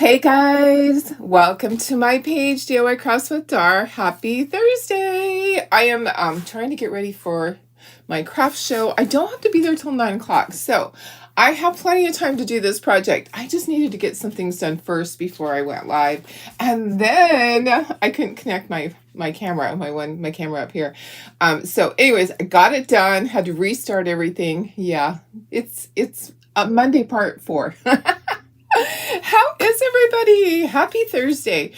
Hey guys, welcome to my page, DIY Crafts with Dar. Happy Thursday! I am trying to get ready for my craft show. I don't have to be there till 9 o'clock, so I have plenty of time to do this project. I just needed to get some things done first before I went live, and then I couldn't connect my camera, my camera up here. So anyways, I got it done. Had to restart everything. Yeah, it's Monday part 4. How is everybody? Happy Thursday.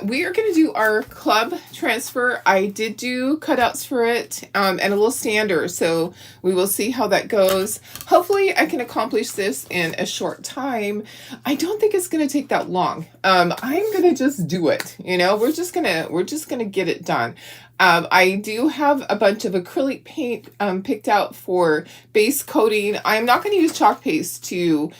We are going to do our club transfer. I did do cutouts for it and a little stander, so we will see how that goes. Hopefully I can accomplish this in a short time. I don't think it's going to take that long. I'm going to just do it. You know, we're just going to get it done. I do have a bunch of acrylic paint picked out for base coating. I'm not going to use chalk paste to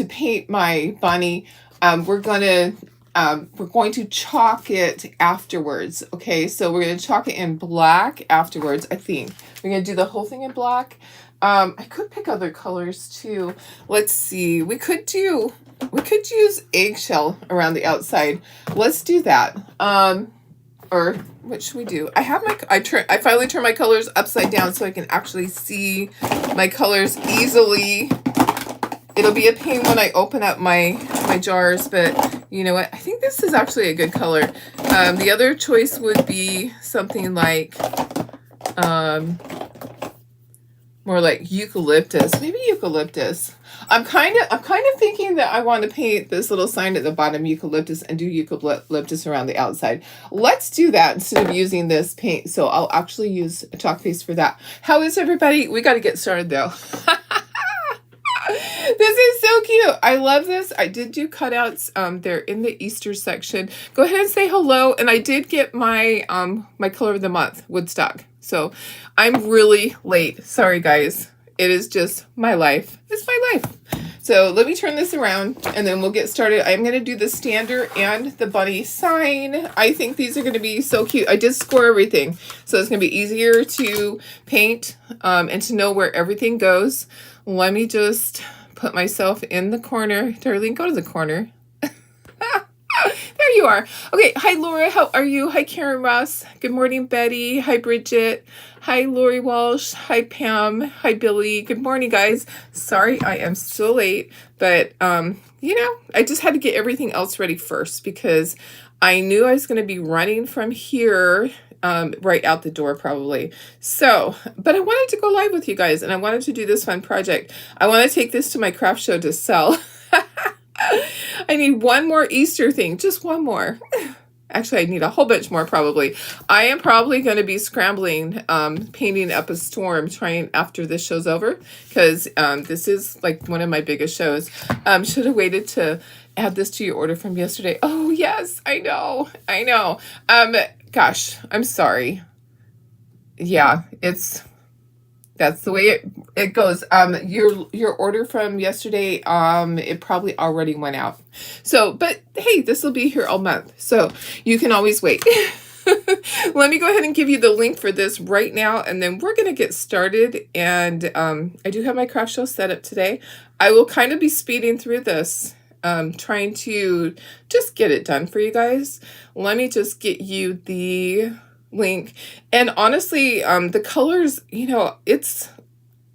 paint my bunny. We're going to chalk it afterwards. Okay, so we're going to chalk it in black afterwards. I think we're going to do the whole thing in black. I could pick other colors too. Let's see. We could use eggshell around the outside. Let's do that. Or what should we do? I finally turned my colors upside down so I can actually see my colors easily. It'll be a pain when I open up my jars, but you know what? I think this is actually a good color. The other choice would be something like more like eucalyptus. Maybe eucalyptus. I'm kind of thinking that I want to paint this little sign at the bottom eucalyptus and do eucalyptus around the outside. Let's do that instead of using this paint. So I'll actually use chalk paste for that. How is everybody? We got to get started though. This is so cute. I love this. I did do cutouts. They're in the Easter section. Go ahead and say hello. And I did get my my color of the month, Woodstock. So I'm really late. Sorry, guys. It is just my life. It's my life. So let me turn this around and then we'll get started. I'm going to do the stander and the bunny sign. I think these are going to be so cute. I did score everything. So it's going to be easier to paint and to know where everything goes. Let me just put myself in the corner. Darlene, go to the corner. There you are. Okay. Hi, Laura. How are you? Hi, Karen Ross. Good morning, Betty. Hi, Bridget. Hi, Lori Walsh. Hi, Pam. Hi, Billy. Good morning, guys. Sorry, I am so late, but you know, I just had to get everything else ready first because I knew I was going to be running from here right out the door probably. So, but I wanted to go live with you guys and I wanted to do this fun project. I want to take this to my craft show to sell. I need one more Easter thing, just one more. Actually, I need a whole bunch more probably. I am probably going to be scrambling, painting up a storm trying after this show's over because this is like one of my biggest shows. Should have waited to add this to your order from yesterday. Oh, yes, I know. Gosh, I'm sorry. Yeah, that's the way it goes. Your order from yesterday, it probably already went out. So, but hey, this will be here all month. So you can always wait. Let me go ahead and give you the link for this right now. And then we're going to get started. And I do have my craft show set up today. I will kind of be speeding through this. Trying to just get it done for you guys. Let me just get you the link. And honestly, the colors, you know,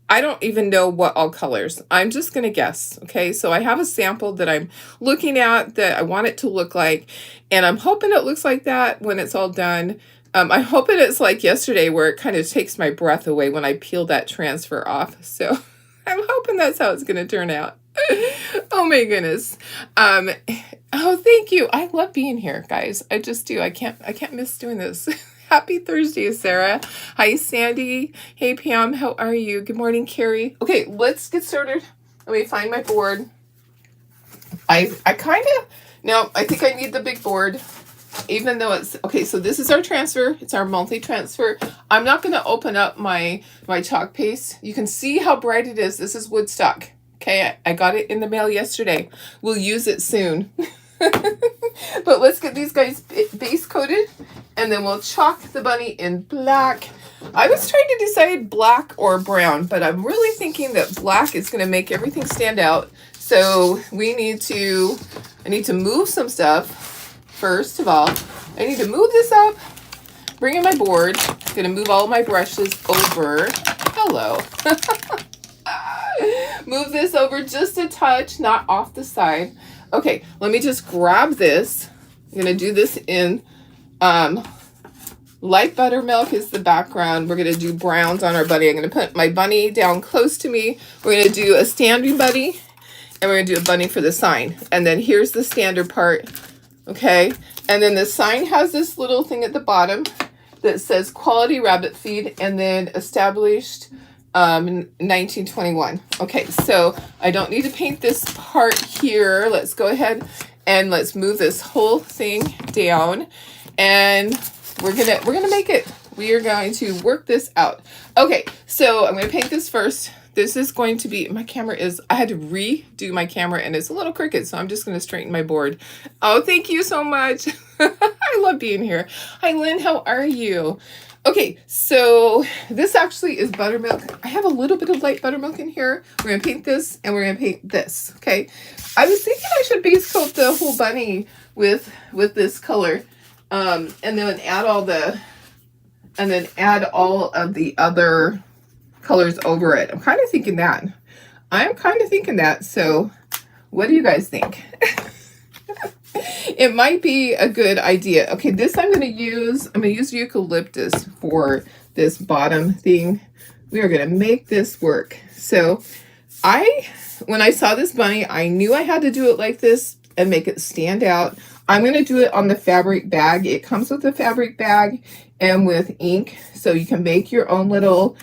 I don't even know what all colors. I'm just going to guess. Okay. So I have a sample that I'm looking at that I want it to look like, and I'm hoping it looks like that when it's all done. I'm hoping it's like yesterday where it kind of takes my breath away when I peel that transfer off. So I'm hoping that's how it's going to turn out. Oh my goodness. Oh, thank you. I love being here, guys. I just do. I can't miss doing this. Happy Thursday, Sarah. Hi, Sandy. Hey, Pam. How are you? Good morning, Carrie. Okay, let's get started. Let me find my board. I think I need the big board, even though it's, okay, so this is our transfer. It's our monthly transfer. I'm not going to open up my chalk paste. You can see how bright it is. This is Woodstock. Okay, I got it in the mail yesterday. We'll use it soon. But let's get these guys base coated and then we'll chalk the bunny in black. I was trying to decide black or brown, but I'm really thinking that black is going to make everything stand out. So I need to move some stuff. First of all, I need to move this up, bring in my board. I'm gonna move all of my brushes over. Hello. Move this over just a touch, not off the side. Okay, let me just grab this. I'm gonna do this in light buttermilk is the background. We're gonna do browns on our bunny. I'm gonna put my bunny down close to me. We're gonna do a standing bunny, and we're gonna do a bunny for the sign. And then here's the standard part, okay? And then the sign has this little thing at the bottom that says quality rabbit feed, and then established in 1921. Okay, so I don't need to paint this part here. Let's go ahead and let's move this whole thing down, and we're gonna make it. We are going to work this out. Okay, so I'm gonna paint this first. This is going to be, my camera is, I had to redo my camera and it's a little crooked, so I'm just gonna straighten my board. Oh, thank you so much. I love being here. Hi, Lynn, how are you? Okay, so this actually is buttermilk. I have a little bit of light buttermilk in here. We're gonna paint this and we're gonna paint this, okay? I was thinking I should base coat the whole bunny with this color, and then add all of the other colors over it. I'm kind of thinking that. So what do you guys think? It might be a good idea. Okay, this I'm going to use eucalyptus for this bottom thing. We are going to make this work. So when I saw this bunny, I knew I had to do it like this and make it stand out. I'm going to do it on the fabric bag. It comes with a fabric bag and with ink, so you can make your own little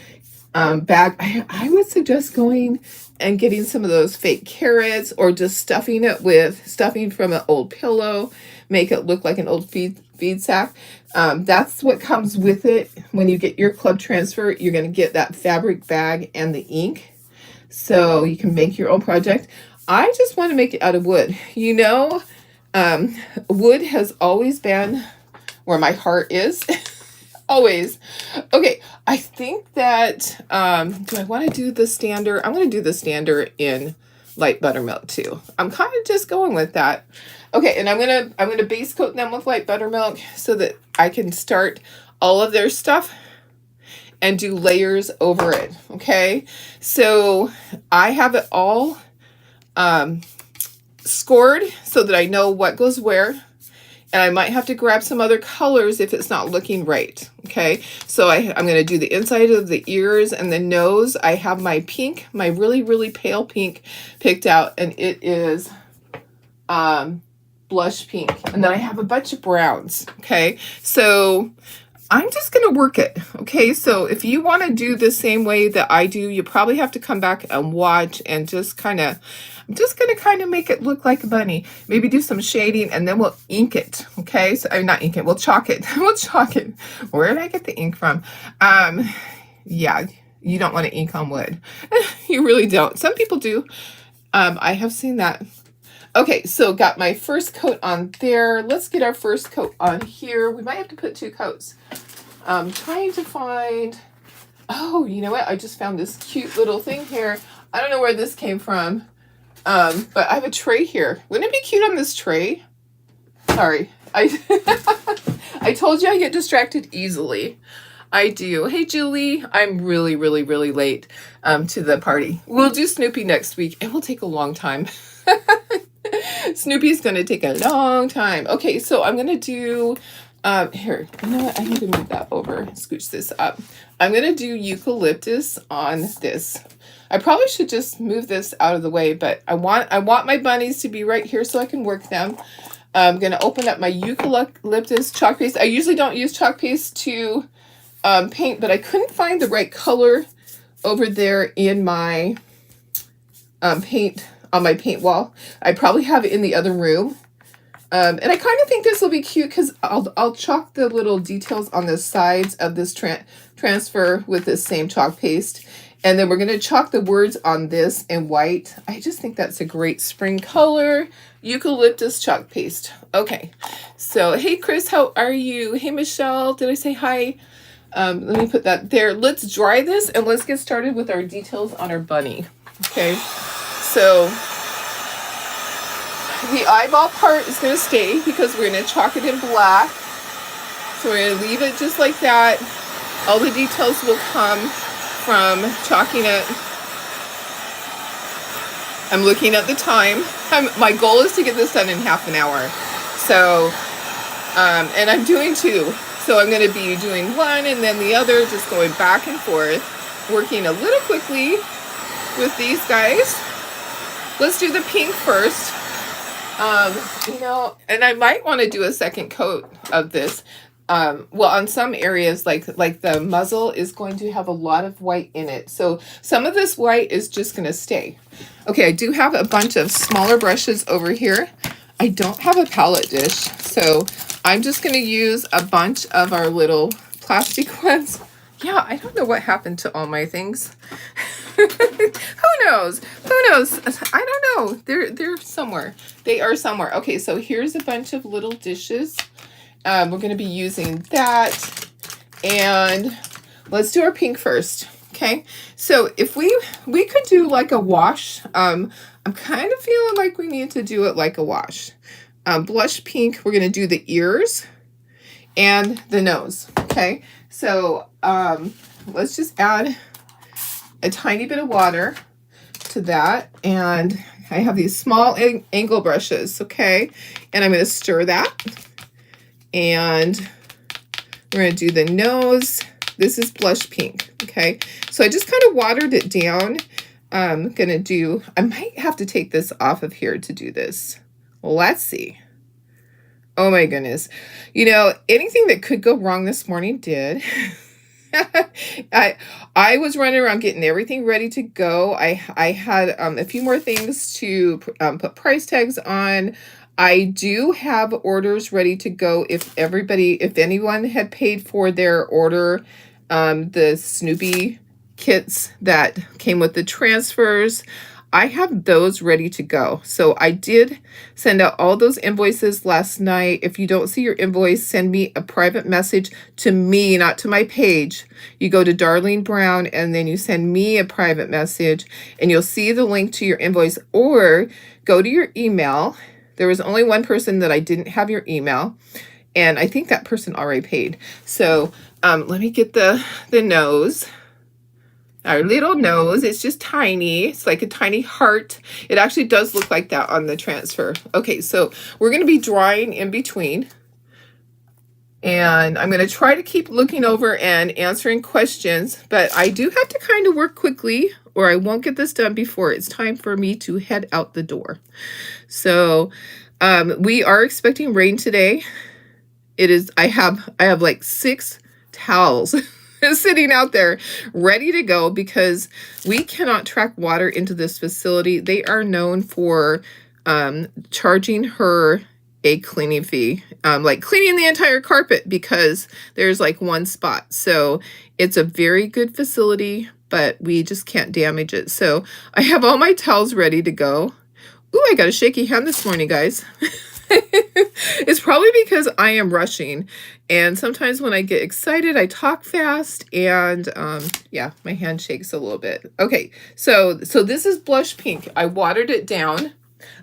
bag. I would suggest going and getting some of those fake carrots, or just stuffing it with stuffing from an old pillow, make it look like an old feed sack. That's what comes with it. When you get your club transfer, you're going to get that fabric bag and the ink, so you can make your own project. I just want to make it out of wood. You know, wood has always been where my heart is. Always. Okay, I think that, do I want to do the standard? I'm going to do the standard in light buttermilk too. I'm kind of just going with that. Okay, and I'm going to base coat them with light buttermilk so that I can start all of their stuff and do layers over it. Okay, so I have it all scored so that I know what goes where. And I might have to grab some other colors if it's not looking right, okay? So I'm going to do the inside of the ears and the nose. I have my pink, my really, really pale pink picked out, and it is blush pink. And then I have a bunch of browns, okay? So I'm just going to work it, okay? So if you want to do the same way that I do, you probably have to come back and watch and just kind of, I'm just going to kind of make it look like a bunny. Maybe do some shading, and then we'll ink it, okay? So, not ink it, we'll chalk it. We'll chalk it. Where did I get the ink from? Yeah, you don't want to ink on wood. You really don't. Some people do. I have seen that. Okay, so got my first coat on there. Let's get our first coat on here. We might have to put 2 coats. I'm trying to find, oh, you know what? I just found this cute little thing here. I don't know where this came from. But I have a tray here. Wouldn't it be cute on this tray? Sorry. I told you I get distracted easily. I do. Hey, Julie. I'm really, really, really late to the party. We'll do Snoopy next week. It will take a long time. Snoopy's going to take a long time. Okay, so I'm going to do, here, you know what? I need to move that over. Scooch this up. I'm going to do eucalyptus on this. I probably should just move this out of the way, but I want my bunnies to be right here so I can work them. I'm going to open up my eucalyptus chalk paste. I usually don't use chalk paste to paint, but I couldn't find the right color over there in my paint, on my paint wall. I probably have it in the other room. And I kind of think this will be cute because I'll chalk the little details on the sides of this transfer with this same chalk paste. And then we're going to chalk the words on this in white. I just think that's a great spring color. Eucalyptus chalk paste. Okay. So, hey, Chris, how are you? Hey, Michelle, did I say hi? Let me put that there. Let's dry this and let's get started with our details on our bunny. Okay. So the eyeball part is going to stay because we're going to chalk it in black. So we're going to leave it just like that. All the details will come from chalking it. I'm looking at the time. My goal is to get this done in half an hour. So, and I'm doing two. So I'm going to be doing one and then the other, just going back and forth, working a little quickly with these guys. Let's do the pink first. You know, and I might want to do a second coat of this. Well, on some areas, like the muzzle is going to have a lot of white in it. So some of this white is just going to stay. Okay, I do have a bunch of smaller brushes over here. I don't have a palette dish, so I'm just going to use a bunch of our little plastic ones. Yeah, I don't know what happened to all my things. Who knows? Who knows? I don't know. They're somewhere. They are somewhere. Okay, so here's a bunch of little dishes. We're going to be using that. And let's do our pink first. Okay, so if we could do like a wash. I'm kind of feeling like we need to do it like a wash. Blush pink, we're going to do the ears and the nose. Okay, so let's just add a tiny bit of water to that. And I have these small angle brushes. Okay, and I'm going to stir that. And we're going to do the nose. This is blush pink. Okay, so I just kind of watered it down. I'm going to do, I might have to take this off of here to do this. Let's see. Oh my goodness. You know, anything that could go wrong this morning did. I was running around getting everything ready to go. I had a few more things to put price tags on. I do have orders ready to go if anyone had paid for their order, the Snoopy kits that came with the transfers. I have those ready to go. So I did send out all those invoices last night. If you don't see your invoice, send me a private message to me, not to my page. You go to Darlene Brown and then you send me a private message and you'll see the link to your invoice, or go to your email. There was only one person that I didn't have your email, and I think that person already paid. So let me get the nose. Our little nose, it's just tiny. It's like a tiny heart. It actually does look like that on the transfer. Okay, so we're going to be drawing in between. And I'm going to try to keep looking over and answering questions, but I do have to kind of work quickly or I won't get this done before it's time for me to head out the door. So we are expecting rain today. I have like 6 towels sitting out there ready to go because we cannot track water into this facility. They are known for charging her a cleaning fee, like cleaning the entire carpet because there's like one spot. So it's a very good facility, but we just can't damage it. So I have all my towels ready to go. Ooh, I got a shaky hand this morning, guys. It's probably because I am rushing, and sometimes when I get excited I talk fast, and yeah, my hand shakes a little bit. Okay, so this is blush pink. I watered it down.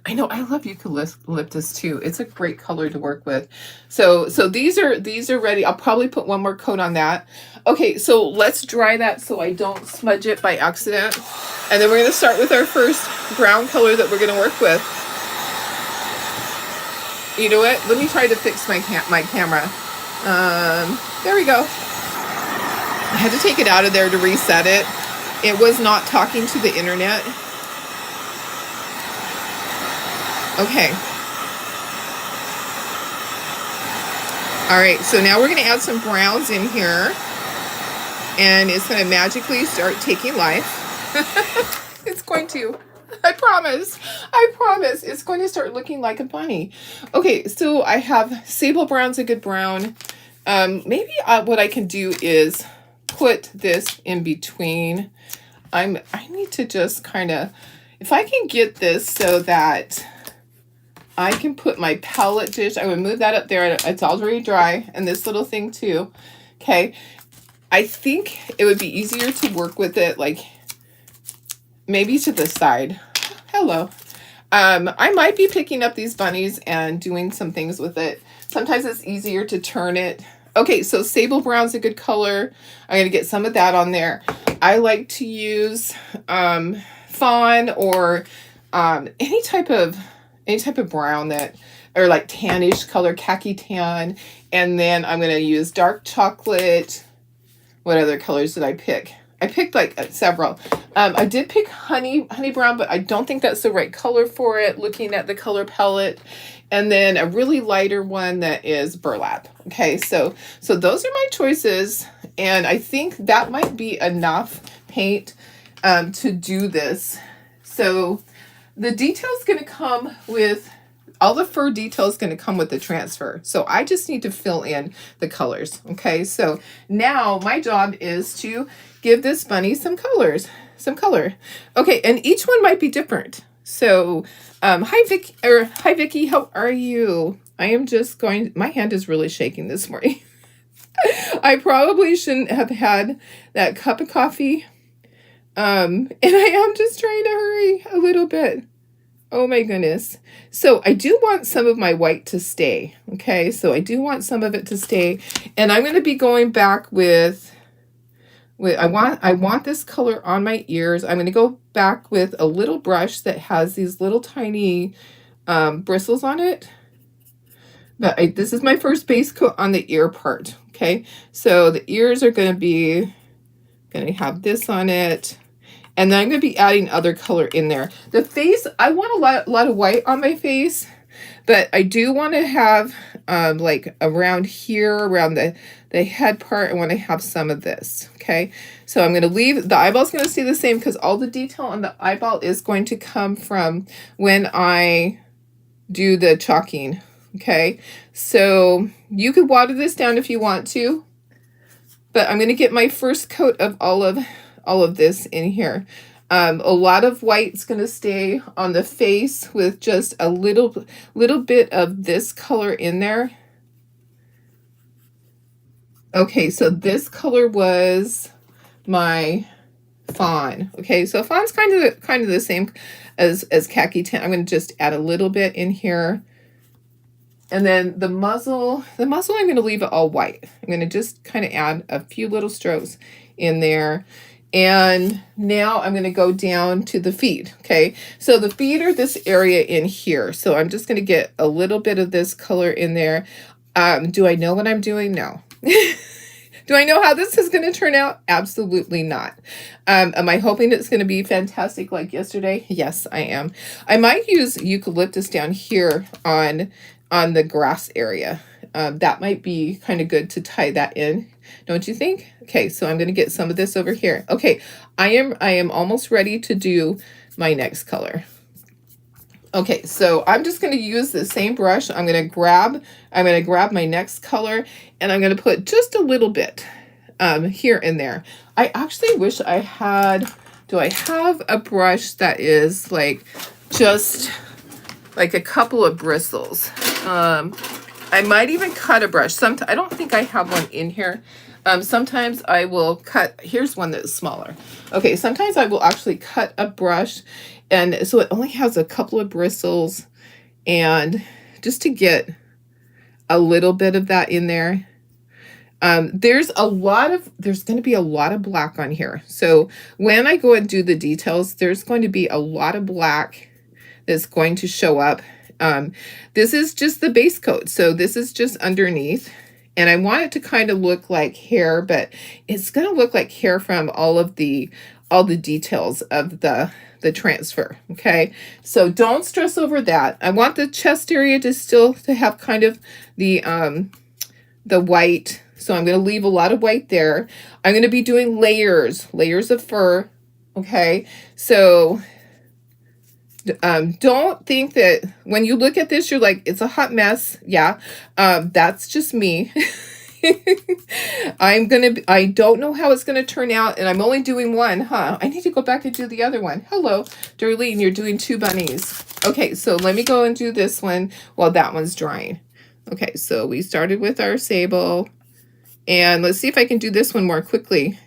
I know, I love eucalyptus too. It's a great color to work with. So these are ready. I'll probably put one more coat on that. Okay, so let's dry that so I don't smudge it by accident. And then we're going to start with our first brown color that we're going to work with. You know what? Let me try to fix my camera. There we go. I had to take it out of there to reset it. It was not talking to the internet. Okay. All right, so now we're going to add some browns in here. And it's going to magically start taking life. It's going to. I promise. It's going to start looking like a bunny. Okay, so I have sable brown's a good brown. Maybe what I can do is put this in between. I need to just kind of, if I can get this so that I can put my palette dish, I would move that up there. It's already dry, and this little thing too. Okay, I think it would be easier to work with it like maybe to the side. Hello. I might be picking up these bunnies and doing some things with it. Sometimes it's easier to turn it. Okay, so sable brown's a good color. I'm going to get some of that on there. I like to use fawn or any type of brown that, or like tannish color, khaki tan. And then I'm going to use dark chocolate. What other colors did I pick? I picked like several. I did pick honey brown, but I don't think that's the right color for it, looking at the color palette. And then a really lighter one that is burlap. Okay, so those are my choices. And I think that might be enough paint to do this. So the detail's going to come with, all the fur detail is going to come with the transfer. So I just need to fill in the colors. Okay, so now my job is to give this bunny some color. Okay, and each one might be different. So hi Vicky, how are you? I am just going, my hand is really shaking this morning. I probably shouldn't have had that cup of coffee. And I am just trying to hurry a little bit. Oh my goodness. So I do want some of my white to stay. Okay, so I do want some of it to stay. And I'm going to be going back with I want this color on my ears. I'm going to go back with a little brush that has these little tiny bristles on it. But this is my first base coat on the ear part. Okay, so the ears are going to have this on it. And then I'm going to be adding other color in there. The face, I want a lot of white on my face, but I do want to have like around here, around the head part, I want to have some of this. Okay, so I'm going to leave, the eyeball's going to stay the same because all the detail on the eyeball is going to come from when I do the chalking. Okay, so you could water this down if you want to, but I'm going to get my first coat of all of this in here. A lot of white's going to stay on the face with just a little bit of this color in there. Okay, so this color was my fawn. Okay, so fawn's kind of the same as khaki tan. I'm going to just add a little bit in here. And then the muzzle I'm going to leave it all white. I'm going to just kind of add a few little strokes in there. And now I'm going to go down to the feet. Okay, so the feet are this area in here. So I'm just going to get a little bit of this color in there. Do I know what I'm doing? No. Do I know how this is going to turn out? Absolutely not. Am I hoping it's going to be fantastic like yesterday? Yes, I am. I might use eucalyptus down here on the grass area. That might be kind of good to tie that in. Don't you think? Okay, so I'm going to get some of this over here. Okay, I am almost ready to do my next color. Okay, so I'm just going to use the same brush. I'm going to grab my next color, and I'm going to put just a little bit here and there. I actually wish I had, do I have a brush that is like just like a couple of bristles? I might even cut a brush. I don't think I have one in here. Sometimes I will cut, here's one that's smaller. Okay, sometimes I will actually cut a brush, and so it only has a couple of bristles, and just to get a little bit of that in there. There's going to be a lot of black on here. So when I go and do the details, there's going to be a lot of black that's going to show up. This is just the base coat. So this is just underneath, and I want it to kind of look like hair, but it's going to look like hair from all the details of the transfer. Okay, so don't stress over that. I want the chest area to have kind of the white. So I'm going to leave a lot of white there. I'm going to be doing layers of fur. Okay, so don't think that when you look at this, you're like, it's a hot mess. Yeah, that's just me. I don't know how it's going to turn out, and I'm only doing one, huh? I need to go back and do the other one. Hello, Darlene, you're doing 2 bunnies. Okay, so let me go and do this one while that one's drying. Okay, so we started with our sable, and let's see if I can do this one more quickly.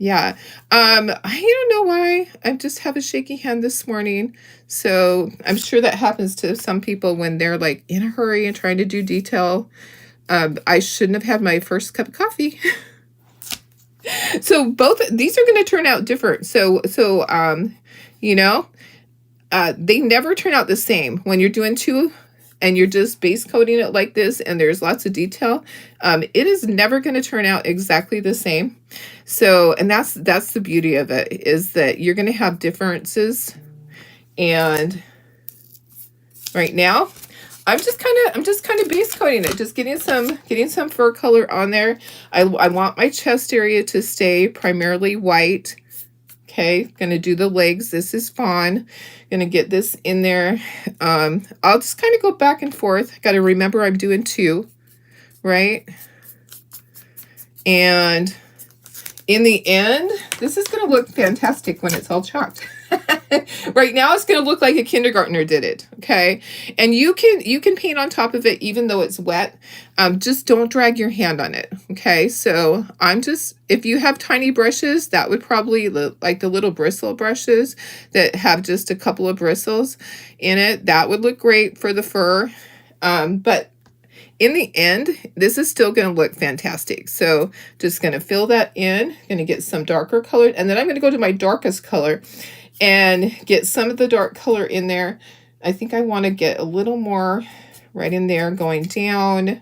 Yeah. I don't know why. I just have a shaky hand this morning. So I'm sure that happens to some people when they're like in a hurry and trying to do detail. I shouldn't have had my first cup of coffee. So both these are going to turn out different. You know, they never turn out the same when you're doing two and you're just base coating it like this and there's lots of detail. It is never going to turn out exactly the same. So, and that's the beauty of it, is that you're going to have differences. And right now, I'm just kind of base coating it, just getting some fur color on there. I want my chest area to stay primarily white. Okay, gonna do the legs. This is fawn. Gonna get this in there. I'll just kind of go back and forth. Got to remember I'm doing two, right? And in the end, this is going to look fantastic when it's all chalked. Right now, it's going to look like a kindergartner did it, okay? And you can paint on top of it even though it's wet. Just don't drag your hand on it, okay? So if you have tiny brushes, that would probably look like the little bristle brushes that have just a couple of bristles in it. That would look great for the fur. But in the end, this is still going to look fantastic. So just going to fill that in, going to get some darker color, and then I'm going to go to my darkest color and get some of the dark color in there. I think I want to get a little more right in there going down,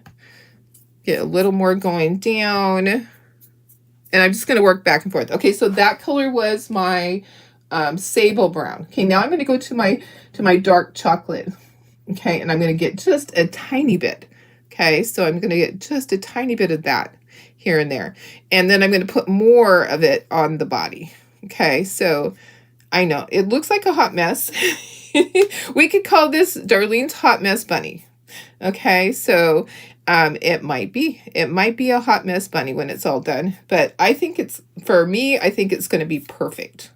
get a little more going down, and I'm just going to work back and forth. Okay, so that color was my sable brown. Okay, now I'm going to go to my dark chocolate. Okay, and I'm going to get just a tiny bit. Okay, so I'm going to get just a tiny bit of that here and there. And then I'm going to put more of it on the body. Okay, so I know it looks like a hot mess. We could call this Darlene's Hot Mess Bunny. Okay, so it might be a hot mess bunny when it's all done. But I think for me, I think it's going to be perfect.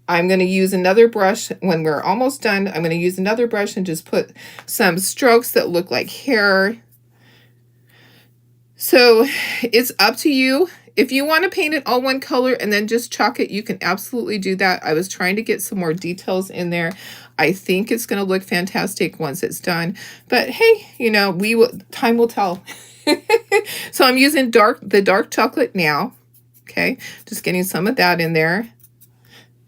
I'm going to use another brush when we're almost done. I'm going to use another brush and just put some strokes that look like hair. So it's up to you. If you want to paint it all one color and then just chalk it, you can absolutely do that. I was trying to get some more details in there. I think it's going to look fantastic once it's done. But hey, time will tell. So I'm using the dark chocolate now. Okay, just getting some of that in there.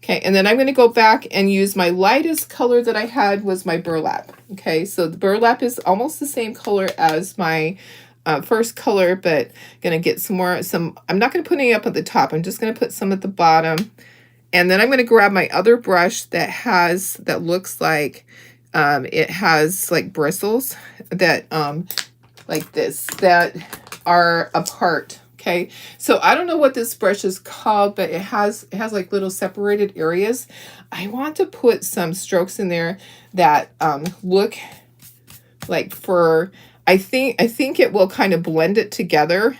Okay, and then I'm going to go back and use my lightest color that I had was my burlap. Okay, so the burlap is almost the same color as my first color, but going to get some, I'm not going to put any up at the top. I'm just going to put some at the bottom. And then I'm going to grab my other brush that looks like it has like bristles that like this, that are apart. Okay, so I don't know what this brush is called, but it has like little separated areas. I want to put some strokes in there that look like fur. I think it will kind of blend it together.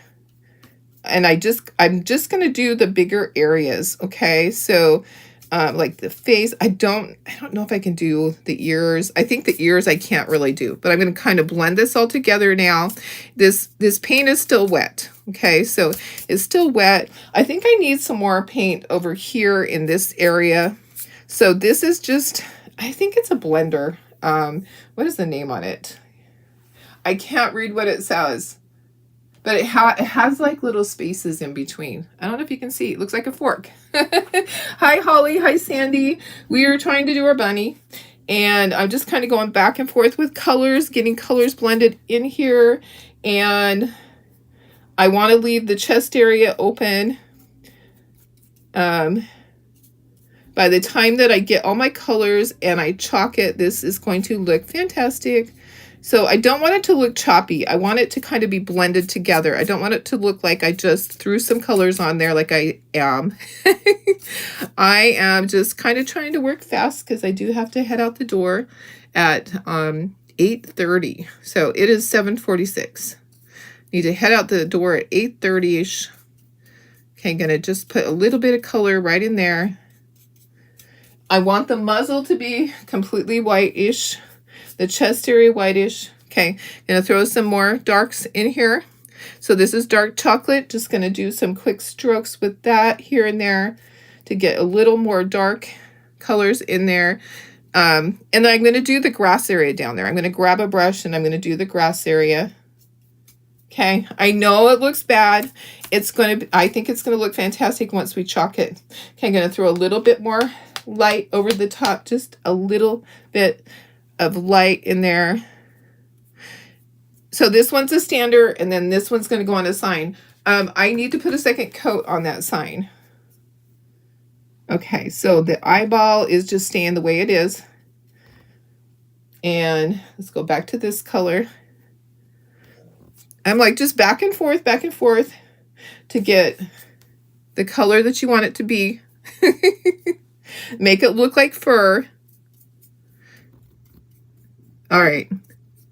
And I'm just going to do the bigger areas, okay? So like the face, I don't know if I can do the ears. I think the ears I can't really do, but I'm going to kind of blend this all together now. This paint is still wet, okay? So it's still wet. I think I need some more paint over here in this area. So this is just, I think it's a blender. What is the name on it? I can't read what it says, but it has like little spaces in between. I don't know if you can see. It looks like a fork. Hi, Holly. Hi, Sandy. We are trying to do our bunny, and I'm just kind of going back and forth with colors, getting colors blended in here, and I want to leave the chest area open. By the time that I get all my colors and I chalk it, this is going to look fantastic. So I don't want it to look choppy. I want it to kind of be blended together. I don't want it to look like I just threw some colors on there like I am. I am just kind of trying to work fast because I do have to head out the door at 8:30. So it is 7:46. Need to head out the door at 8:30ish. Okay, I'm going to just put a little bit of color right in there. I want the muzzle to be completely whitish. The chest area whitish. Okay, gonna throw some more darks in here. So this is dark chocolate. Just going to do some quick strokes with that here and there to get a little more dark colors in there. And then I'm going to do the grass area down there. I'm going to grab a brush and I'm going to do the grass area. Okay, I know it looks bad. I think it's going to look fantastic once we chalk it. Okay, I'm going to throw a little bit more light over the top, just a little bit of light in there. So this one's a standard, and then this one's going to go on a sign. I need to put a second coat on that sign. Okay, so the eyeball is just staying the way it is. And let's go back to this color. I'm like just back and forth to get the color that you want it to be. Make it look like fur. All right.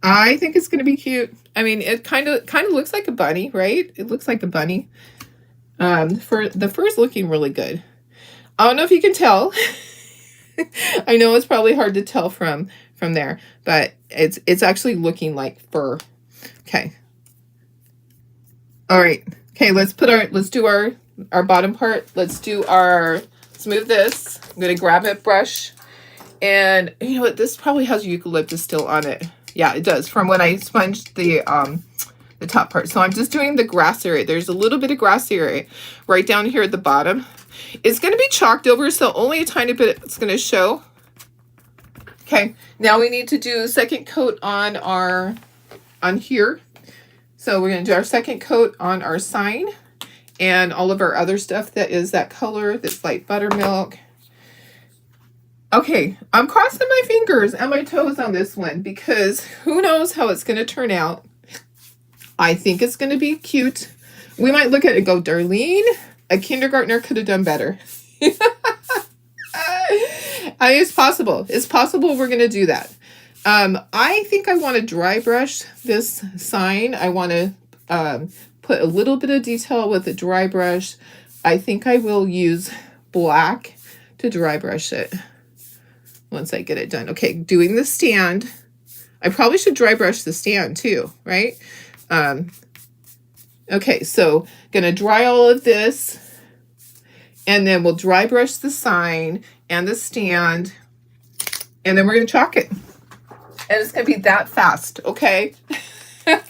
I think it's going to be cute. I mean, it kind of looks like a bunny, right? It looks like a bunny. The fur's looking really good. I don't know if you can tell. I know it's probably hard to tell from there, but it's actually looking like fur. Okay. All right. Okay, let's do our bottom part. Let's move this. I'm going to grab a brush, and you know what? This probably has eucalyptus still on it. Yeah, it does, from when I sponged the top part. So I'm just doing the grass area. There's a little bit of grass area right down here at the bottom. It's going to be chalked over, so only a tiny bit it's going to show. Okay, now we need to do a second coat on here. So we're going to do our second coat on our sign and all of our other stuff that is that color, that's like buttermilk. Okay, I'm crossing my fingers and my toes on this one because who knows how it's going to turn out. I think it's going to be cute. We might look at it and go, Darlene, a kindergartner could have done better. It's possible. It's possible we're going to do that. I think I want to dry brush this sign. I want to put a little bit of detail with a dry brush. I think I will use black to dry brush it once I get it done. Okay, doing the stand. I probably should dry brush the stand too, right? Okay, so gonna dry all of this, and then we'll dry brush the sign and the stand, and then we're gonna chalk it. And it's going to be that fast, okay? I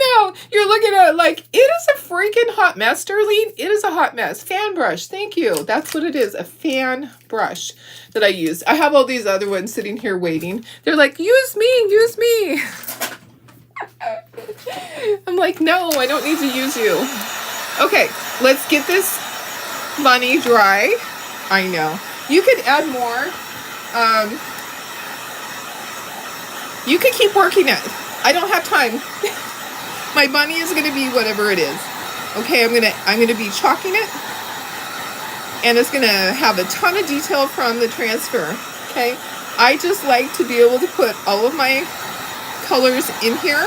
know. You're looking at it like, it is a freaking hot mess, Darlene. It is a hot mess. Fan brush. Thank you. That's what it is. A fan brush that I use. I have all these other ones sitting here waiting. They're like, use me. Use me. I'm like, no, I don't need to use you. Okay, let's get this bunny dry. I know. You could add more. You can keep working it. I don't have time. My bunny is going to be whatever it is. Okay, I'm going to be chalking it. And it's going to have a ton of detail from the transfer. Okay? I just like to be able to put all of my colors in here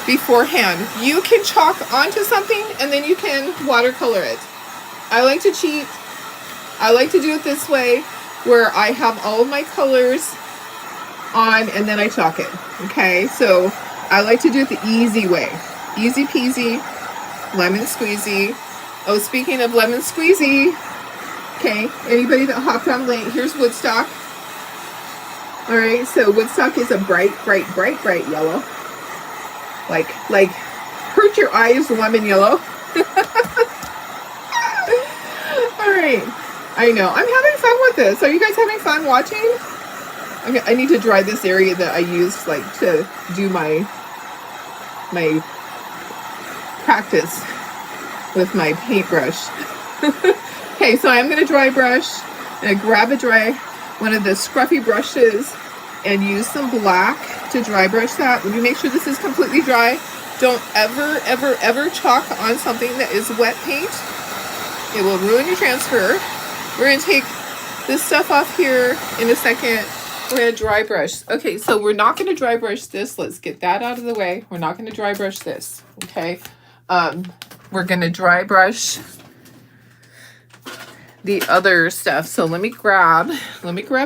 beforehand. You can chalk onto something and then you can watercolor it. I like to cheat. I like to do it this way, where I have all of my colors on and then I chalk it. Okay, so I like to do it the easy way. Easy peasy, lemon squeezy. Oh, speaking of lemon squeezy, okay, anybody that hopped on late, here's Woodstock. All right, so Woodstock is a bright yellow. Like hurt your eyes, lemon yellow. All right, I know, I'm having fun with this. Are you guys having fun watching? I need to dry this area that I used like to do my practice with my paintbrush. Okay, so I'm going to dry brush. I'm going to grab one of the scruffy brushes and use some black to dry brush that. When you make sure this is completely dry, don't ever chalk on something that is wet paint. It will ruin your transfer. We're going to take this stuff off here in a second. We're going to dry brush. Okay, so we're not going to dry brush this. Let's get that out of the way. We're not going to dry brush this, okay? We're going to dry brush the other stuff. So let me grab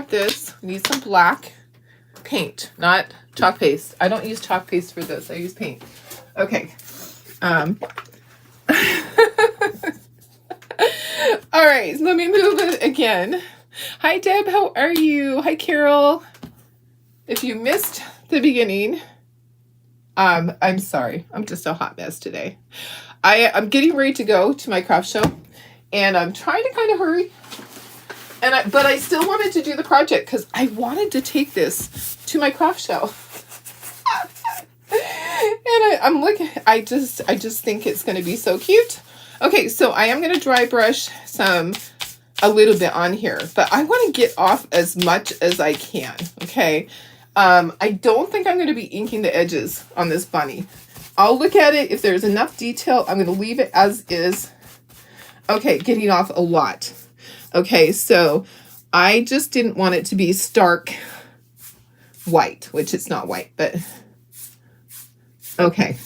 this. We need some black. paint, not chalk paste. I don't use chalk paste for this. I use paint. Okay. All right, let me move it again. Hi, Deb. How are you? Hi, Carol. If you missed the beginning, I'm sorry. I'm just a hot mess today. I'm getting ready to go to my craft show, and I'm trying to kind of hurry. But I still wanted to do the project because I wanted to take this to my craft show. And I'm looking. I just think it's going to be so cute. Okay, so I am going to dry brush a little bit on here, but I want to get off as much as I can. Okay. I don't think I'm going to be inking the edges on this bunny. I'll look at it. If there's enough detail, I'm going to leave it as is. Okay, getting off a lot. Okay, so I just didn't want it to be stark white, which it's not white, but okay.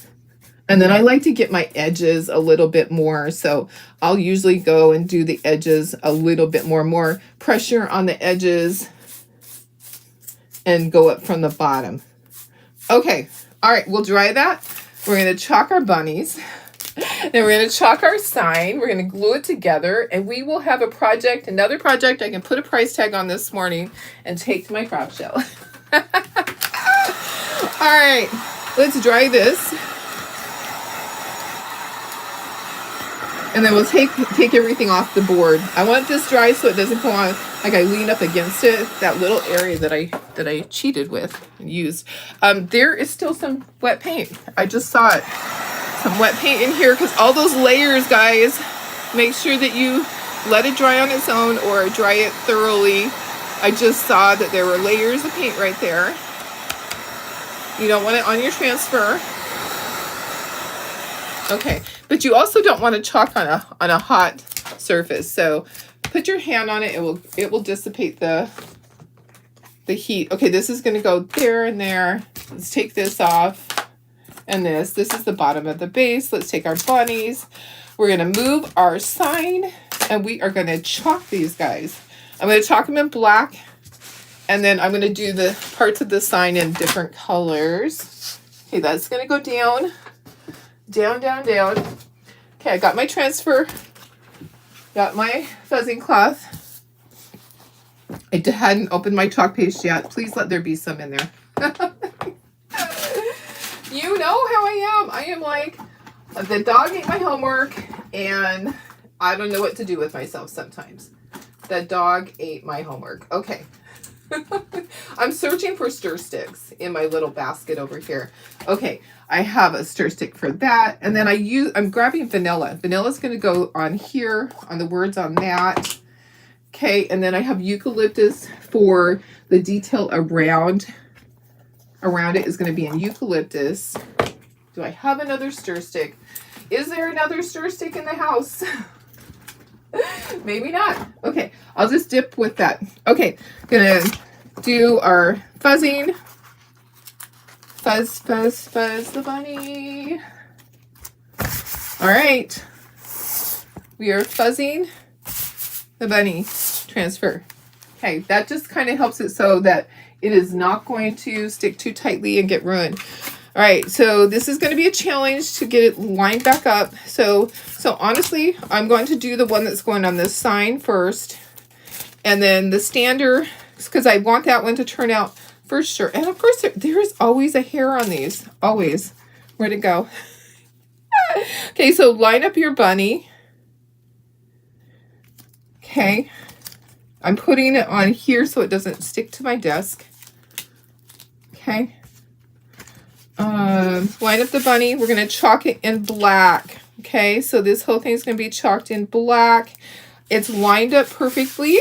And then I like to get my edges a little bit more, so I'll usually go and do the edges a little bit more pressure on the edges and go up from the bottom. Okay, all right, we'll dry that. We're going to chalk our bunnies. Then we're going to chalk our sign. We're going to glue it together, and we will have a project, another project I can put a price tag on this morning and take to my craft show. All right, let's dry this. And then we'll take everything off the board. I want this dry so it doesn't go on, like I lean up against it, that little area that I cheated with and used. There is still some wet paint. I just saw it. Some wet paint in here because all those layers, guys, make sure that you let it dry on its own or dry it thoroughly. I just saw that there were layers of paint right there. You don't want it on your transfer. Okay, but you also don't want to chalk on a hot surface. So put your hand on it. It will dissipate the heat. Okay, this is going to go there and there. Let's take this off. And this is the bottom of the base. Let's take our bunnies. We're going to move our sign, and we are going to chalk these guys. I'm going to chalk them in black, and then I'm going to do the parts of the sign in different colors. Okay, that's going to go down. Down, down, down. Okay, I got my transfer. Got my fuzzing cloth. I hadn't opened my chalk paste yet. Please let there be some in there. You know how I am. I am like, the dog ate my homework, and I don't know what to do with myself sometimes. The dog ate my homework. Okay. I'm searching for stir sticks in my little basket over here. Okay, I have a stir stick for that. And then I'm grabbing vanilla. Vanilla's going to go on here, on the words on that. Okay, and then I have eucalyptus for the detail around it is going to be in eucalyptus. Do I have another stir stick? Is there another stir stick in the house? Maybe not. Okay, I'll just dip with that. Okay, gonna do our fuzzing. Fuzz, fuzz, fuzz the bunny. All right. We are fuzzing the bunny transfer. Okay, that just kind of helps it so that it is not going to stick too tightly and get ruined. All right, so this is going to be a challenge to get it lined back up. So honestly, I'm going to do the one that's going on this sign first. And then the stander, because I want that one to turn out for sure. And of course, there is always a hair on these. Always. Where'd it go? Okay, so line up your bunny. Okay. I'm putting it on here so it doesn't stick to my desk. Okay. Line up the bunny. We're going to chalk it in black. Okay, so this whole thing is going to be chalked in black. It's lined up perfectly.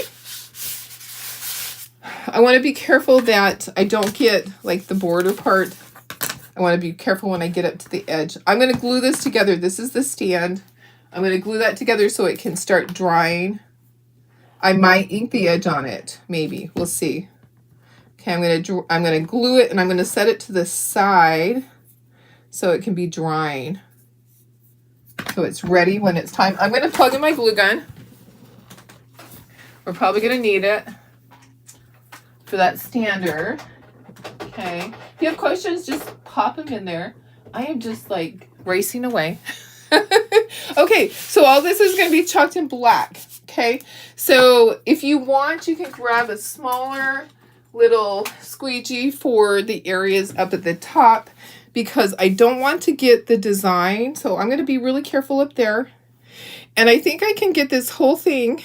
I want to be careful that I don't get like the border part. I want to be careful when I get up to the edge. I'm going to glue this together. This is the stand. I'm going to glue that together so it can start drying. I might ink the edge on it. Maybe. We'll see. Okay, I'm going to glue it, and I'm going to set it to the side so it can be drying. So it's ready when it's time. I'm going to plug in my glue gun. We're probably going to need it for that stander. Okay. If you have questions, just pop them in there. I am just like racing away. Okay, so all this is going to be chalked in black. Okay, so if you want, you can grab a smaller little squeegee for the areas up at the top, because I don't want to get the design. So I'm going to be really careful up there. And I think I can get this whole thing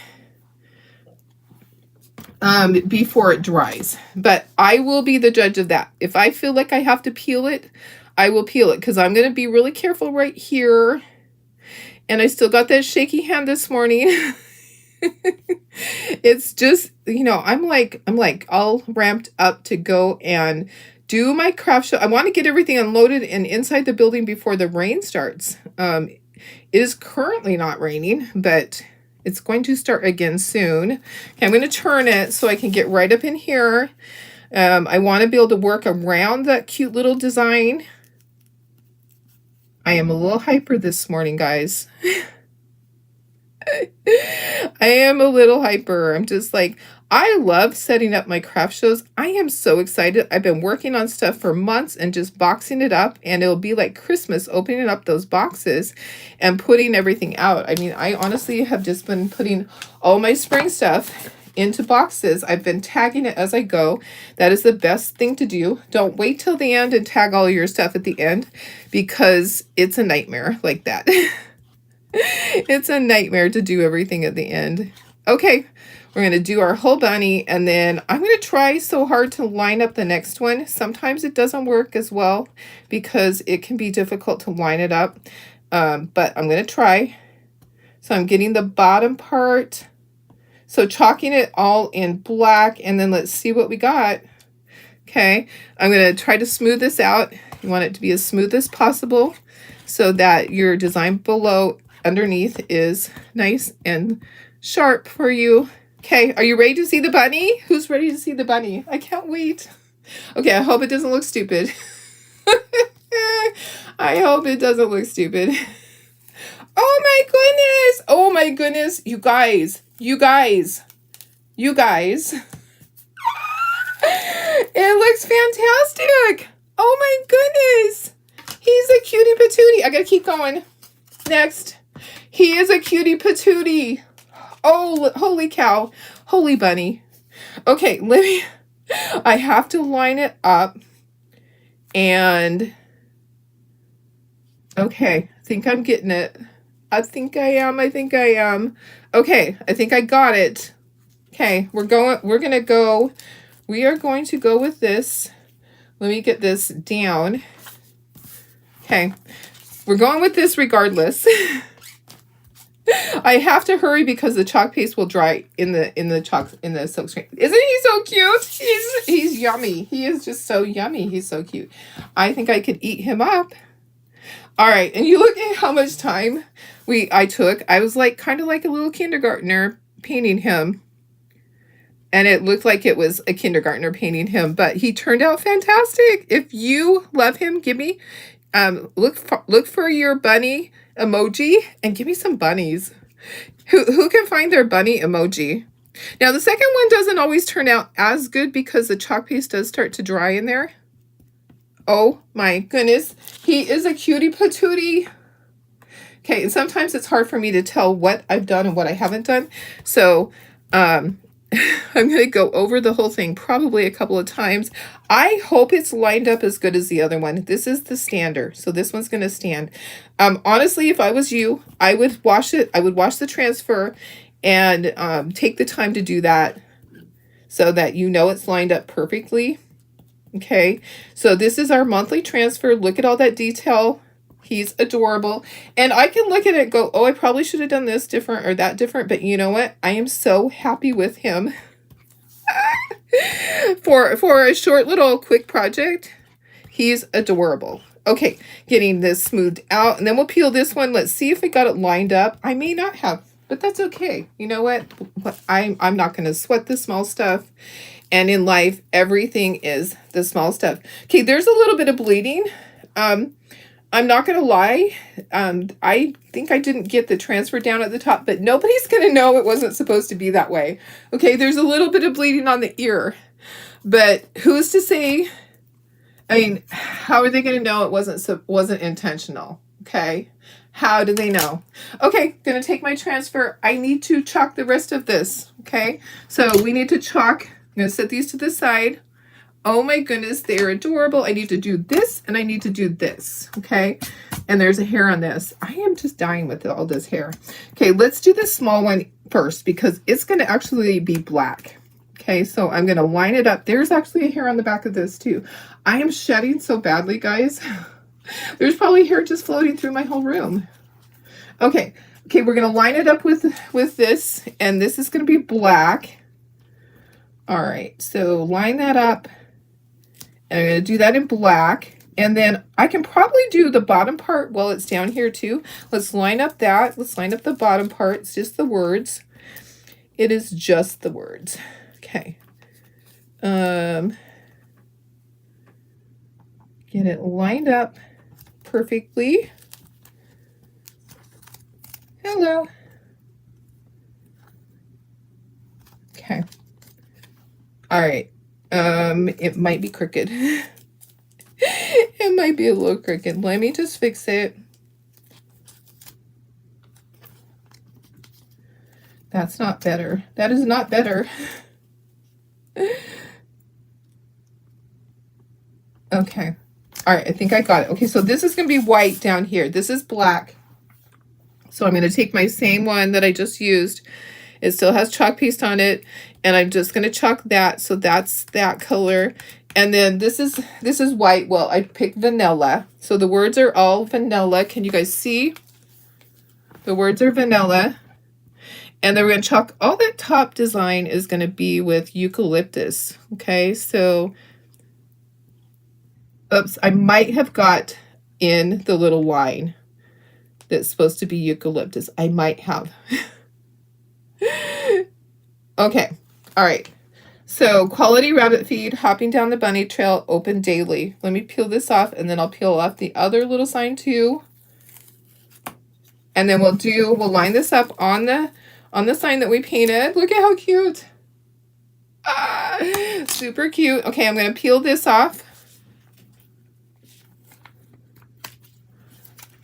before it dries. But I will be the judge of that. If I feel like I have to peel it, I will peel it, because I'm going to be really careful right here. And I still got that shaky hand this morning. It's just, you know, I'm like all ramped up to go and do my craft show. I want to get everything unloaded and inside the building before the rain starts. It is currently not raining, but it's going to start again soon. Okay, I'm going to turn it so I can get right up in here. I want to be able to work around that cute little design. I am a little hyper this morning, guys. I am a little hyper. I'm just like, I love setting up my craft shows. I am so excited. I've been working on stuff for months and just boxing it up, and it'll be like Christmas opening up those boxes and putting everything out. I mean, I honestly have just been putting all my spring stuff into boxes. I've been tagging it as I go. That is the best thing to do. Don't wait till the end and tag all your stuff at the end, because it's a nightmare like that. It's a nightmare to do everything at the end. Okay, we're going to do our whole bunny, and then I'm going to try so hard to line up the next one. Sometimes it doesn't work as well because it can be difficult to line it up, but I'm going to try. So I'm getting the bottom part. So chalking it all in black, and then let's see what we got. Okay, I'm going to try to smooth this out. You want it to be as smooth as possible so that your design below underneath is nice and sharp for you. Okay, are you ready to see the bunny? Who's ready to see the bunny? I can't wait. Okay, I hope it doesn't look stupid. I hope it doesn't look stupid. Oh my goodness. Oh my goodness. You guys. It looks fantastic. Oh my goodness. He's a cutie patootie. I gotta keep going. Next. He is a cutie patootie. Oh, holy cow. Holy bunny. Okay, I have to line it up. And okay, I think I'm getting it. I think I am. Okay, I think I got it. Okay, we are going to go with this. Let me get this down. Okay, we're going with this regardless. I have to hurry because the chalk paste will dry in the silk screen. Isn't he so cute? He's yummy. He is just so yummy. He's so cute. I think I could eat him up. All right, and you look at how much time I took. I was like kind of like a little kindergartner painting him. And it looked like it was a kindergartner painting him, but he turned out fantastic. If you love him, give me look for your bunny emoji and give me some bunnies. Who can find their bunny emoji? Now the second one doesn't always turn out as good because the chalk paste does start to dry in there. Oh my goodness, he is a cutie patootie. Okay, and sometimes it's hard for me to tell what I've done and what I haven't done. So I'm going to go over the whole thing probably a couple of times. I hope it's lined up as good as the other one. This is the stander, so this one's going to stand. Honestly, if I was you, I would wash it. I would wash the transfer and take the time to do that so that you know it's lined up perfectly. Okay, so this is our monthly transfer. Look at all that detail. He's adorable. And I can look at it and go, oh, I probably should have done this different or that different. But you know what? I am so happy with him. For a short little quick project, he's adorable. Okay, getting this smoothed out. And then we'll peel this one. Let's see if we got it lined up. I may not have, but that's okay. You know what? I'm not going to sweat the small stuff. And in life, everything is the small stuff. Okay, there's a little bit of bleeding. I'm not going to lie. I think I didn't get the transfer down at the top, but nobody's going to know it wasn't supposed to be that way. Okay, there's a little bit of bleeding on the ear, but who's to say I mean, how are they going to know it wasn't intentional? Okay. How do they know? Okay, gonna take my transfer. I need to chalk the rest of this. Okay, so we need to chalk. I'm gonna set these to the side. Oh my goodness, they're adorable. I need to do this and I need to do this. Okay, and there's a hair on this. I am just dying with all this hair. Okay, let's do the small one first because it's gonna actually be black. Okay, so I'm gonna line it up. There's actually a hair on the back of this too. I am shedding so badly, guys. There's probably hair just floating through my whole room. Okay, we're gonna line it up with this, and this is gonna be black. All right, so line that up, and I'm gonna do that in black, and then I can probably do the bottom part while it's down here too. Let's line up that. Let's line up the bottom part. It's just the words. It is just the words. Okay. Get it lined up perfectly. Hello. Okay. All right. It might be crooked. It might be a little crooked. Let me just fix it. That's not better. That is not better. Okay. All right, I think I got it. Okay, so this is going to be white down here. This is black. So I'm going to take my same one that I just used. It still has chalk paste on it, and I'm just going to chalk that. So that's that color. And then this is white. Well, I picked vanilla. So the words are all vanilla. Can you guys see? The words are vanilla. And then we're going to chalk, all that top design is going to be with eucalyptus. Okay, so, oops, I might have got in the little line that's supposed to be eucalyptus. I might have. Okay, all right. So quality rabbit feed, hopping down the bunny trail, open daily. Let me peel this off, and then I'll peel off the other little sign too. And then we'll line this up on the sign that we painted. Look at how cute. Ah, super cute. Okay, I'm going to peel this off.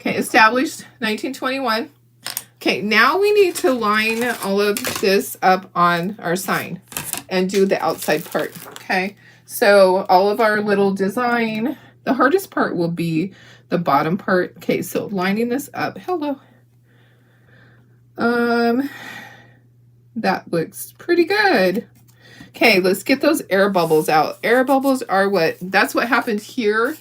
Okay, established 1921. Okay, now we need to line all of this up on our sign and do the outside part. Okay, so all of our little design, the hardest part will be the bottom part. Okay, so lining this up. Hello. That looks pretty good. Okay, let's get those air bubbles out. Air bubbles are that's what happened here.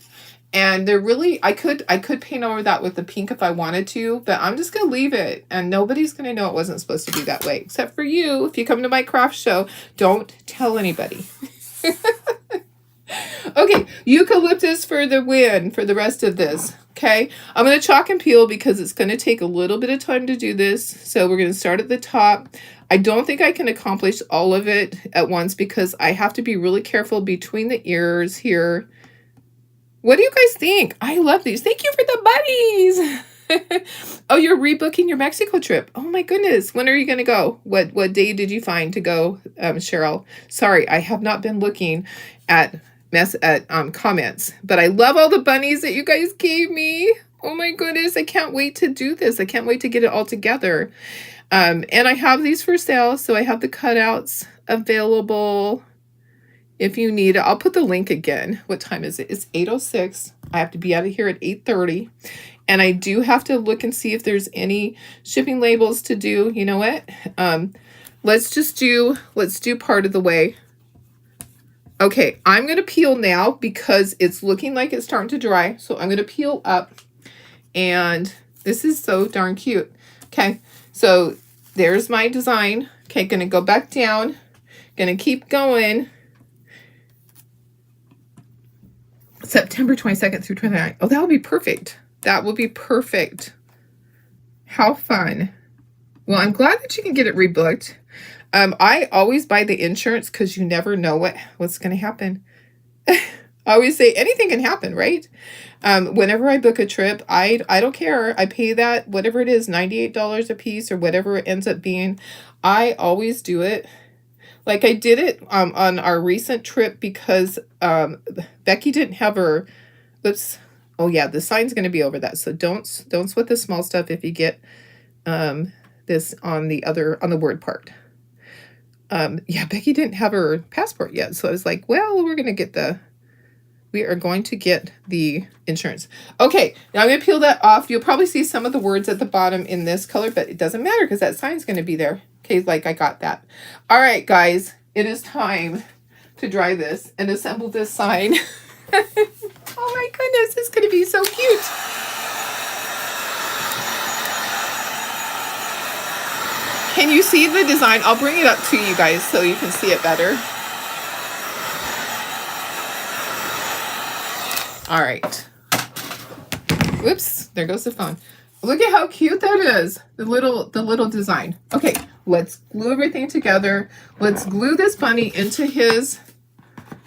And they're really, I could paint over that with the pink if I wanted to, but I'm just going to leave it. And nobody's going to know it wasn't supposed to be that way. Except for you, if you come to my craft show, don't tell anybody. Okay, eucalyptus for the win for the rest of this. Okay, I'm going to chalk and peel because it's going to take a little bit of time to do this. So we're going to start at the top. I don't think I can accomplish all of it at once because I have to be really careful between the ears here. What do you guys think? I love these. Thank you for the bunnies. Oh, you're rebooking your Mexico trip. Oh my goodness. When are you going to go? What day did you find to go, Cheryl? Sorry, I have not been looking at comments, but I love all the bunnies that you guys gave me. Oh my goodness. I can't wait to do this. I can't wait to get it all together. And I have these for sale. So I have the cutouts available. If you need it, I'll put the link again. What time is it? It's 8:06. I have to be out of here at 8:30. And I do have to look and see if there's any shipping labels to do. You know what? Let's do part of the way. Okay, I'm going to peel now because it's looking like it's starting to dry. So I'm going to peel up. And this is so darn cute. Okay, so there's my design. Okay, going to go back down. Going to keep going. September 22nd through 29th. Oh, that would be perfect. That would be perfect. How fun. Well, I'm glad that you can get it rebooked. I always buy the insurance because you never know what's going to happen. I always say anything can happen, right? Whenever I book a trip, I don't care. I pay that, whatever it is, $98 a piece or whatever it ends up being. I always do it Like I did it on our recent trip because Becky didn't have her, oops, oh yeah, the sign's going to be over that. So don't sweat the small stuff if you get this on the word part. Yeah, Becky didn't have her passport yet. So I was like, well, we are going to get the insurance. Okay, now I'm going to peel that off. You'll probably see some of the words at the bottom in this color, but it doesn't matter because that sign's going to be there. Okay, like I got that. All right, guys, it is time to dry this and assemble this sign. Oh my goodness, it's going to be so cute. Can you see the design? I'll bring it up to you guys so you can see it better. All right. Whoops, there goes the phone. Look at how cute that is. The little design. Okay, let's glue everything together. Let's glue this bunny into his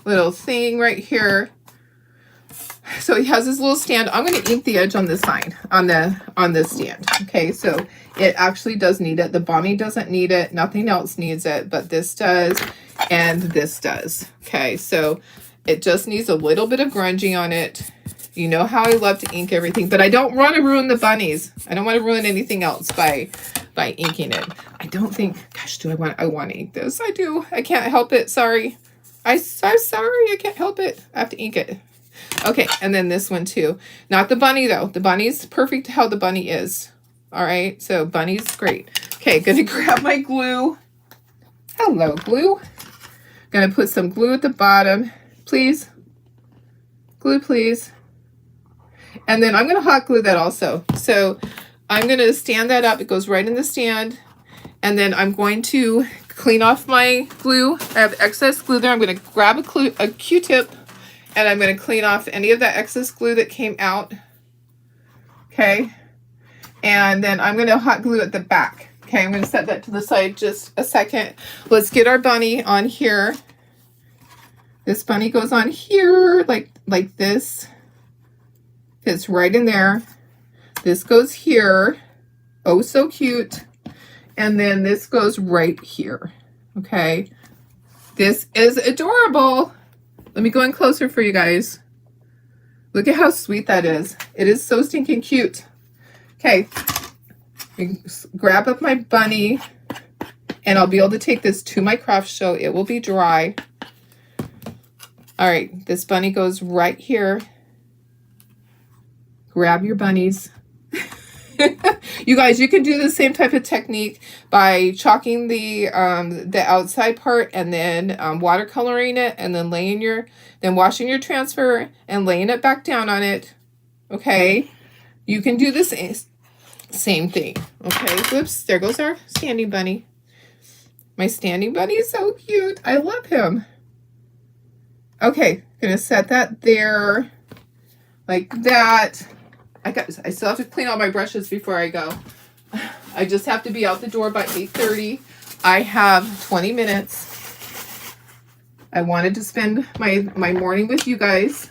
little thing right here. So he has his little stand. I'm going to ink the edge on this sign, on this stand. Okay, so it actually does need it. The bunny doesn't need it. Nothing else needs it, but this does, and this does. Okay, so it just needs a little bit of grunging on it. You know how I love to ink everything, but I don't want to ruin the bunnies. I don't want to ruin anything else by inking it. I don't think, gosh, I want to ink this? I do. I can't help it. Sorry. I'm sorry. I can't help it. I have to ink it. Okay, and then this one too. Not the bunny though. The bunny's perfect how the bunny is. All right, so bunny's great. Okay, gonna grab my glue. Hello, glue. Gonna put some glue at the bottom. Please. Glue, please. And then I'm gonna hot glue that also. So I'm gonna stand that up. It goes right in the stand. And then I'm going to clean off my glue. I have excess glue there. I'm gonna grab a Q-tip. And I'm going to clean off any of that excess glue that came out. Okay. And then I'm going to hot glue at the back. Okay, I'm going to set that to the side just a second. Let's get our bunny on here. This bunny goes on here like this. Fits right in there. This goes here. Oh, so cute. And then this goes right here. Okay. This is adorable. Let me go in closer for you guys. Look at how sweet that is. It is so stinking cute. Okay, grab up my bunny and I'll be able to take this to my craft show. It will be dry. All right, this bunny goes right here. Grab your bunnies. You guys, you can do the same type of technique by chalking the outside part and then watercoloring it and then then washing your transfer and laying it back down on it. Okay, you can do this same thing. Okay, whoops, there goes our standing bunny. My standing bunny is so cute. I love him. Okay, gonna set that there like that. I still have to clean all my brushes before I go. I just have to be out the door by 8:30. I have 20 minutes. I wanted to spend my morning with you guys.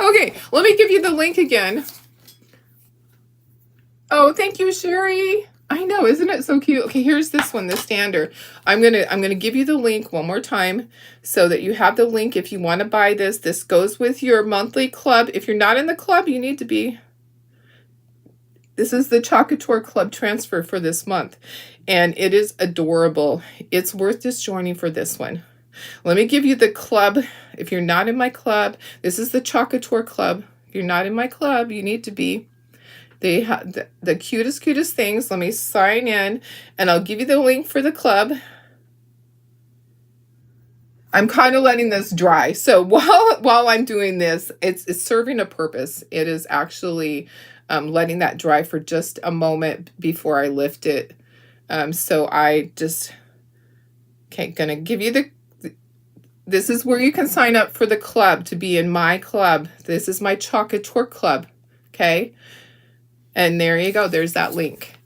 Okay, let me give you the link again. Oh, thank you, Sherry. I know, isn't it so cute? Okay, here's this one, the standard. I'm gonna give you the link one more time so that you have the link if you want to buy this. This goes with your monthly club. If you're not in the club, you need to be. This is the Chocateur Club transfer for this month, and it is adorable. It's worth just joining for this one. Let me give you the club. If you're not in my club, this is the Chocateur Club. If you're not in my club, you need to be. They have the cutest things. Let me sign in, and I'll give you the link for the club. I'm kind of letting this dry. So while I'm doing this, it's serving a purpose. It is actually letting that dry for just a moment before I lift it. So I just, okay, gonna give you this is where you can sign up for the club to be in my club. This is my Chocateur Club, okay? And there you go. There's that link.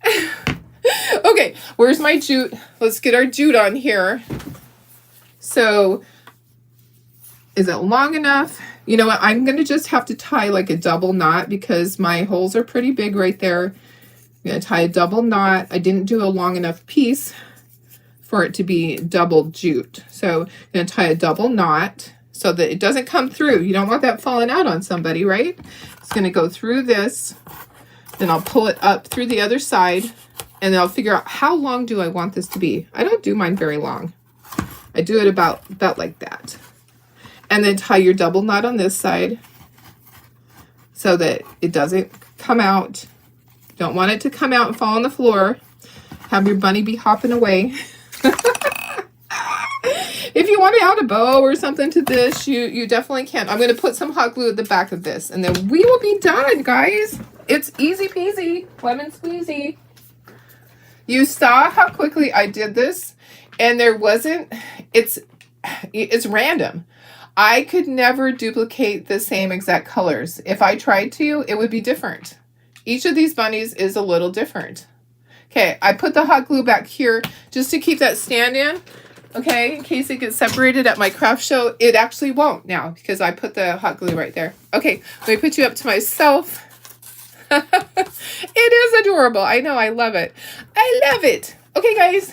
Okay, where's my jute? Let's get our jute on here. So, is it long enough? You know what? I'm going to just have to tie like a double knot because my holes are pretty big right there. I'm going to tie a double knot. I didn't do a long enough piece for it to be double jute. So I'm going to tie a double knot so that it doesn't come through. You don't want that falling out on somebody, right? It's going to go through this. Then I'll pull it up through the other side, and then I'll figure out how long do I want this to be. I don't do mine very long. I do it about like that. And then tie your double knot on this side so that it doesn't come out. Don't want it to come out and fall on the floor. Have your bunny be hopping away. If you want to add a bow or something to this, you definitely can. I'm going to put some hot glue at the back of this, and then we will be done, guys. It's easy peasy, lemon squeezy. You saw how quickly I did this, and there wasn't, it's random. I could never duplicate the same exact colors. If I tried to, it would be different. Each of these bunnies is a little different. Okay, I put the hot glue back here just to keep that stand in. Okay, in case it gets separated at my craft show. It actually won't now because I put the hot glue right there. Okay, let me put you up to myself. It is adorable. I know, I love it. I love it. Okay, guys,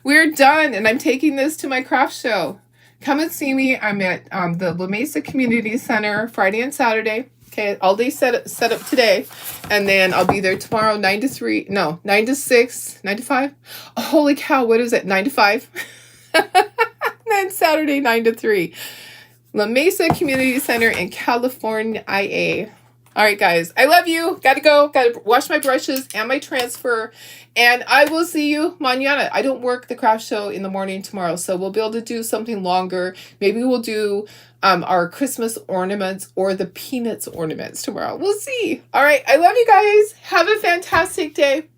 we're done, and I'm taking this to my craft show. Come and see me. I'm at the La Mesa Community Center Friday and Saturday. Okay, all day set up today, and then I'll be there tomorrow 9 to 3. No, 9 to 6, 9 to 5. Oh, holy cow, what is it? 9 to 5. Then Saturday 9 to 3. La Mesa Community Center in California, IA. All right, guys, I love you. Gotta go. Gotta wash my brushes and my transfer. And I will see you mañana. I don't work the craft show in the morning tomorrow, so we'll be able to do something longer. Maybe we'll do our Christmas ornaments or the Peanuts ornaments tomorrow. We'll see. All right, I love you guys. Have a fantastic day.